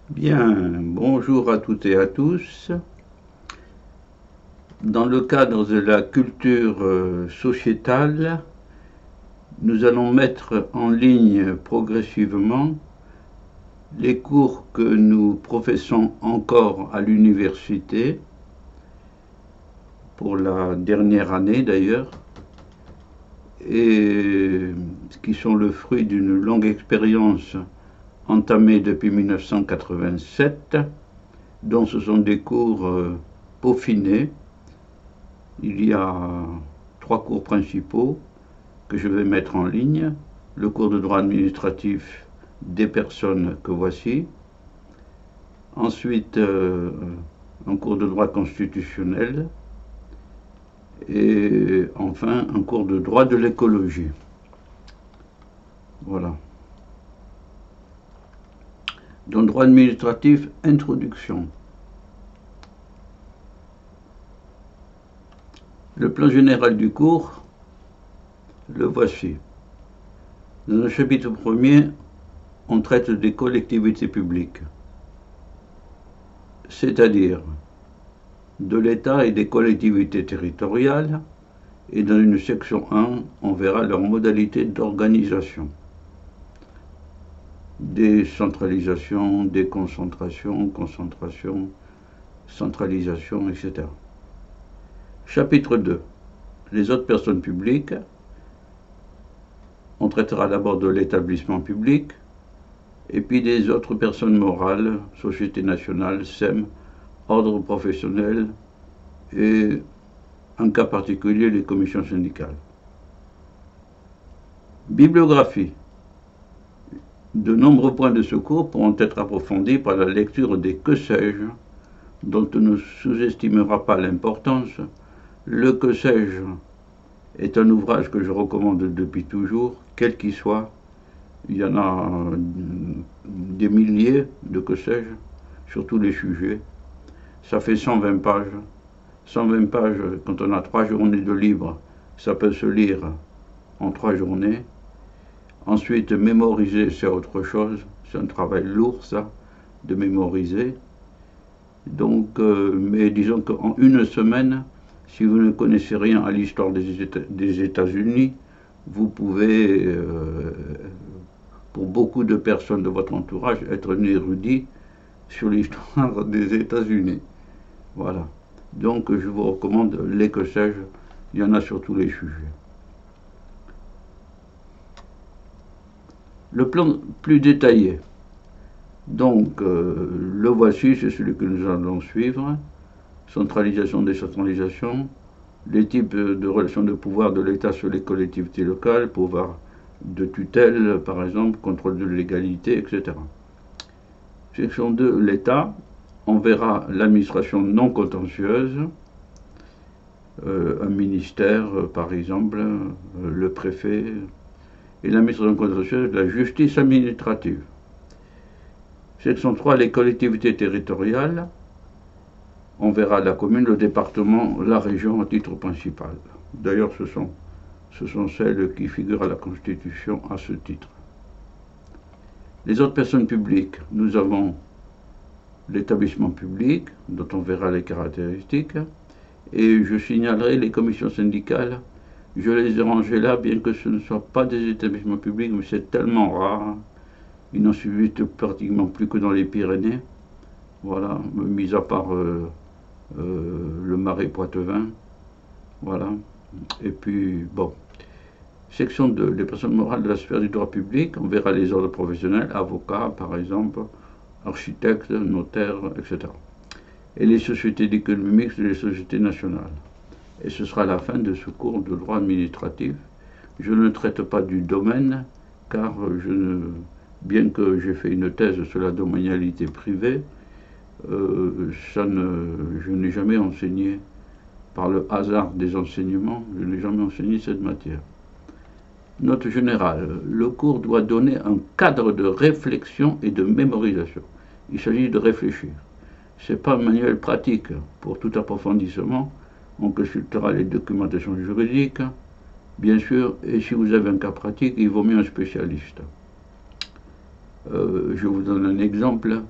Bien, bonjour à toutes et à tous. Dans le cadre de la culture sociétale, nous allons mettre en ligne progressivement les cours que nous professons encore à l'université, pour la dernière année d'ailleurs, et qui sont le fruit d'une longue expérience entamée depuis 1987, dont ce sont des cours peaufinés. Il y a 3 cours principaux que je vais mettre en ligne. Le cours de droit administratif des personnes que voici. Ensuite, un cours de droit constitutionnel. Et enfin, un cours de droit de l'écologie. Voilà. Donc, droit administratif, introduction. Le plan général du cours, le voici. Dans le chapitre premier, on traite des collectivités publiques, c'est-à-dire de l'État et des collectivités territoriales, et dans une section 1, on verra leurs modalités d'organisation. Décentralisation, déconcentration, concentration, centralisation, etc. Chapitre 2. Les autres personnes publiques. On traitera d'abord de l'établissement public, et puis des autres personnes morales, Société nationale, SEM, ordre professionnel, et un cas particulier, les commissions syndicales. Bibliographie. De nombreux points de secours pourront être approfondis par la lecture des que sais-je, dont on ne sous-estimera pas l'importance. Le que sais-je est un ouvrage que je recommande depuis toujours, quel qu'il soit. Il y en a des milliers de que sais-je, sur tous les sujets. Ça fait 120 pages. 120 pages, quand on a 3 journées de libre, ça peut se lire en 3 journées. Ensuite, mémoriser, c'est autre chose. C'est un travail lourd, ça, de mémoriser. Donc, mais disons qu'en une semaine, si vous ne connaissez rien à l'histoire des États-Unis, vous pouvez, pour beaucoup de personnes de votre entourage, être un érudit sur l'histoire des États-Unis. Voilà. Donc, je vous recommande les que sais-je. Il y en a sur tous les sujets. Le plan plus détaillé. Donc, le voici, c'est celui que nous allons suivre. Centralisation, décentralisation, les types de relations de pouvoir de l'État sur les collectivités locales, pouvoir de tutelle, par exemple, contrôle de légalité, etc. Section 2, l'État. On verra l'administration non contentieuse, un ministère, par exemple, le préfet, et l'administration contentieuse, la justice administrative. Section 3, les collectivités territoriales. On verra la commune, le département, la région à titre principal. D'ailleurs, ce sont celles qui figurent à la Constitution à ce titre. Les autres personnes publiques, nous avons l'établissement public, dont on verra les caractéristiques, et je signalerai les commissions syndicales. Je les ai rangées là, bien que ce ne soit pas des établissements publics, mais c'est tellement rare. Il n'en subsiste pratiquement plus que dans les Pyrénées. Voilà, mis à part le Marais Poitevin. Voilà. Et puis, bon. Section 2, les personnes morales de la sphère du droit public. On verra les ordres professionnels, avocats par exemple, architectes, notaires, etc. Et les sociétés d'économie mixte et les sociétés nationales. Et ce sera la fin de ce cours de droit administratif. Je ne traite pas du domaine, car bien que j'ai fait une thèse sur la domanialité privée, je n'ai jamais enseigné, par le hasard des enseignements, je n'ai jamais enseigné cette matière. Note générale, le cours doit donner un cadre de réflexion et de mémorisation. Il s'agit de réfléchir. Ce n'est pas un manuel pratique. Pour tout approfondissement, on consultera les documentations juridiques, bien sûr, et si vous avez un cas pratique, il vaut mieux un spécialiste. Je vous donne un exemple.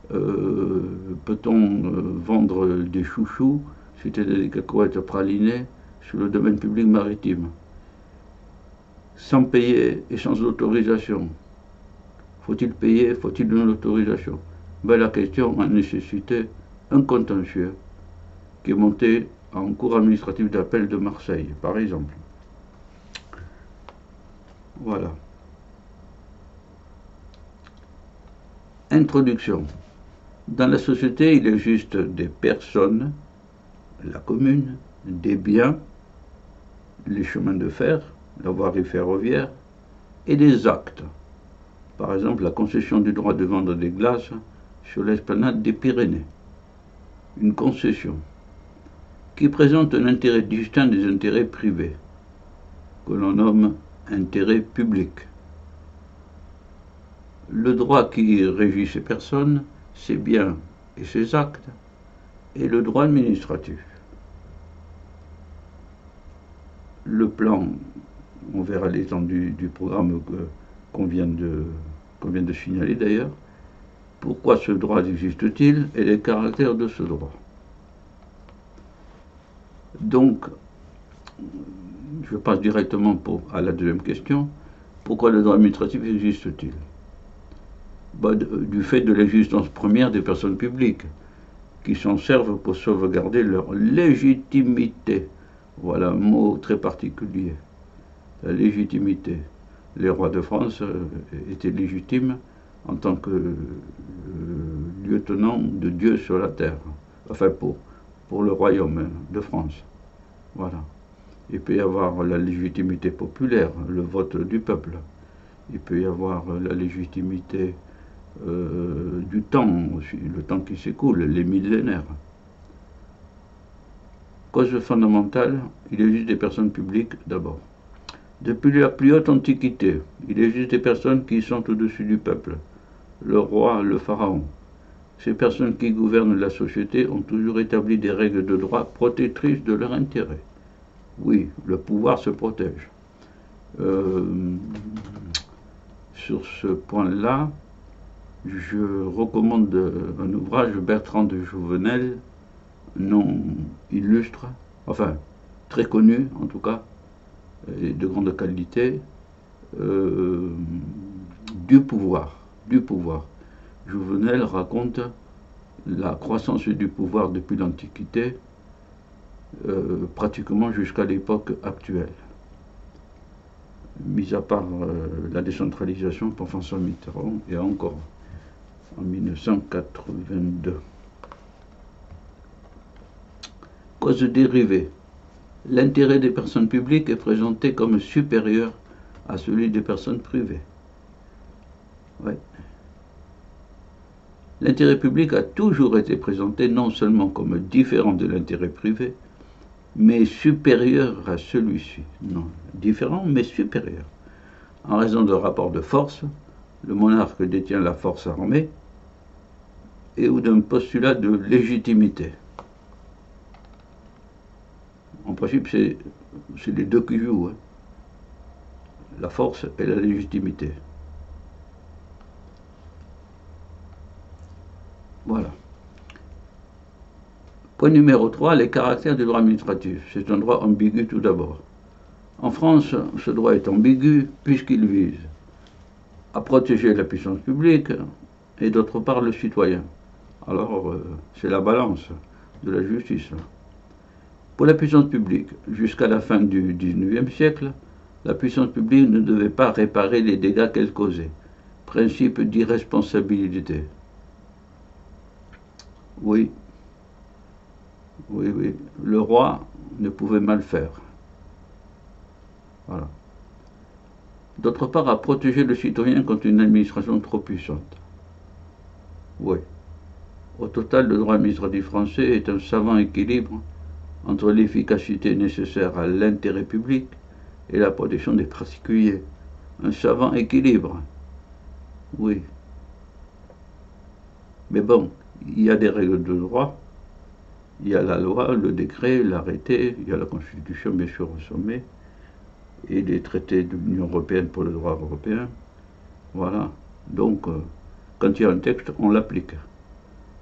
Peut-on vendre des chouchous, c'est-à-dire des cacahuètes pralinées, sur le domaine public maritime, sans payer et sans autorisation? Faut-il payer? Faut-il une autorisation? Ben, la question a nécessité un contentieux qui est monté en cour administrative d'appel de Marseille, par exemple. Voilà. Introduction. Dans la société, il existe des personnes, la commune, des biens, les chemins de fer, la voirie ferroviaire, et des actes. Par exemple, la concession du droit de vendre des glaces sur l'esplanade des Pyrénées. Une concession qui présente un intérêt distinct des intérêts privés, que l'on nomme intérêt public. Le droit qui régit ces personnes, ses biens et ses actes, est le droit administratif. Le plan, on verra l'étendue du programme qu'on vient de signaler d'ailleurs. Pourquoi ce droit existe-t-il et les caractères de ce droit? Donc, je passe directement à la deuxième question. Pourquoi le droit administratif existe-t-il? Du fait de l'existence première des personnes publiques, qui s'en servent pour sauvegarder leur légitimité. Voilà un mot très particulier. La légitimité. Les rois de France étaient légitimes en tant que lieutenant de Dieu sur la terre. Enfin, pour le royaume de France. Voilà. Il peut y avoir la légitimité populaire, le vote du peuple. Il peut y avoir la légitimité du temps aussi, le temps qui s'écoule, les millénaires. Cause fondamentale, il existe des personnes publiques d'abord. Depuis la plus haute antiquité, il existe des personnes qui sont au-dessus du peuple. Le roi, le pharaon. Ces personnes qui gouvernent la société ont toujours établi des règles de droit protectrices de leur intérêt. Oui, le pouvoir se protège. Sur ce point-là, je recommande un ouvrage de Bertrand de Jouvenel, nom illustre, enfin très connu en tout cas, et de grande qualité, du pouvoir. Jouvenel raconte la croissance du pouvoir depuis l'Antiquité, pratiquement jusqu'à l'époque actuelle, mis à part la décentralisation pour François Mitterrand et encore en 1982. Cause dérivée. L'intérêt des personnes publiques est présenté comme supérieur à celui des personnes privées. Ouais. L'intérêt public a toujours été présenté non seulement comme différent de l'intérêt privé, mais supérieur à celui-ci. Non, différent, mais supérieur. En raison de rapports de force, le monarque détient la force armée, et ou d'un postulat de légitimité. En principe, c'est les deux qui jouent, hein. La force et la légitimité. Voilà. Point numéro 3, les caractères du droit administratif. C'est un droit ambigu tout d'abord. En France, ce droit est ambigu puisqu'il vise à protéger la puissance publique et d'autre part le citoyen. Alors, c'est la balance de la justice. Pour la puissance publique, jusqu'à la fin du XIXe siècle, la puissance publique ne devait pas réparer les dégâts qu'elle causait. Principe d'irresponsabilité. Oui, le roi ne pouvait mal faire. Voilà. D'autre part, à protéger le citoyen contre une administration trop puissante. Oui. Au total, le droit administratif français est un savant équilibre entre l'efficacité nécessaire à l'intérêt public et la protection des particuliers. Un savant équilibre. Oui. Mais bon, il y a des règles de droit, il y a la loi, le décret, l'arrêté, il y a la Constitution bien sûr au sommet, et les traités de l'Union européenne pour le droit européen. Voilà. Donc, quand il y a un texte, on l'applique.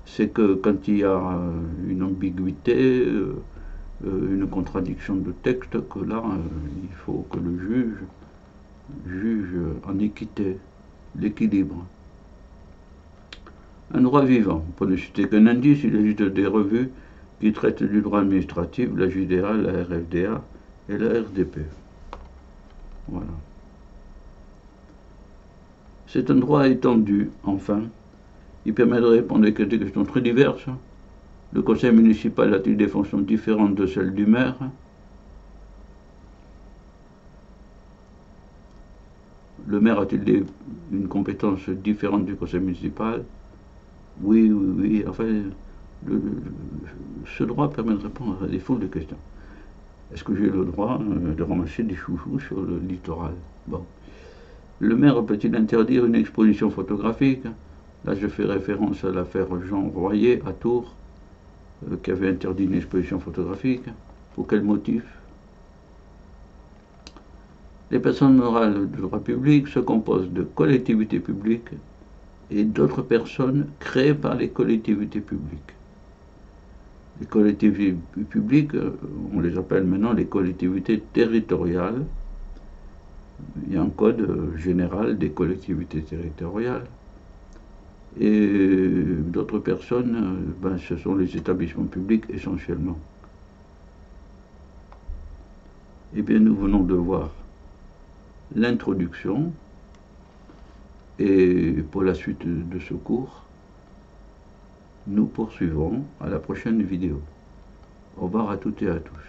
c'est que quand il y a une ambiguïté, une contradiction de texte, que là, il faut que le juge en équité, l'équilibre. Un droit vivant, pour ne citer qu'un indice, il existe des revues qui traitent du droit administratif, la JDA, la RFDA et la RDP. Voilà. C'est un droit étendu, enfin. Il permet de répondre à des questions très diverses. Le conseil municipal a-t-il des fonctions différentes de celles du maire? Le maire a-t-il une compétence différente du conseil municipal? Oui, oui, oui. Enfin, ce droit permet de répondre à des foules de questions. Est-ce que j'ai le droit de ramasser des chouchous sur le littoral? Bon. Le maire peut-il interdire une exposition photographique? Là, je fais référence à l'affaire Jean Royer à Tours, qui avait interdit une exposition photographique. Pour quel motif? Les personnes morales de droit public se composent de collectivités publiques et d'autres personnes créées par les collectivités publiques. Les collectivités publiques, on les appelle maintenant les collectivités territoriales. Il y a un code général des collectivités territoriales. Et d'autres personnes, ce sont les établissements publics essentiellement. Eh bien, nous venons de voir l'introduction, et pour la suite de ce cours, nous poursuivrons à la prochaine vidéo. Au revoir à toutes et à tous.